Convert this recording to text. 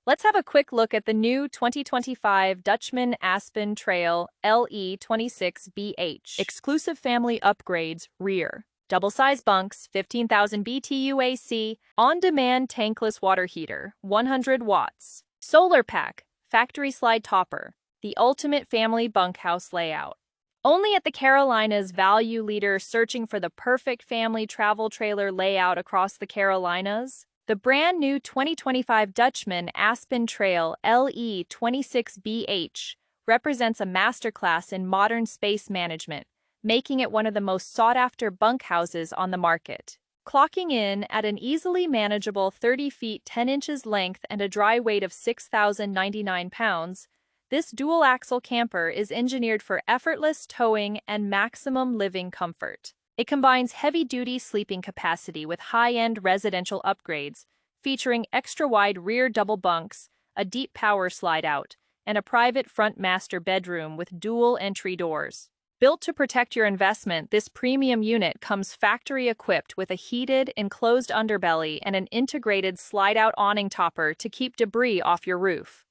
Let's have a quick look at the new 2025 Dutchman Aspen Trail LE26BH. Exclusive family upgrades, rear. Double-size bunks, 15,000 BTU AC, on-demand tankless water heater, 100 watts. Solar pack, factory slide topper, the ultimate family bunkhouse layout. Only at the Carolinas, value leader searching for the perfect family travel trailer layout across the Carolinas. The brand new 2025 Dutchman Aspen Trail LE26BH represents a masterclass in modern space management, making it one of the most sought-after bunkhouses on the market. Clocking in at an easily manageable 30 feet 10 inches length and a dry weight of 6,099 pounds, this dual-axle camper is engineered for effortless towing and maximum living comfort. It combines heavy-duty sleeping capacity with high-end residential upgrades, featuring extra-wide rear double bunks, a deep power slide-out, and a private front master bedroom with dual entry doors. Built to protect your investment, this premium unit comes factory-equipped with a heated, enclosed underbelly and an integrated slide-out awning topper to keep debris off your roof.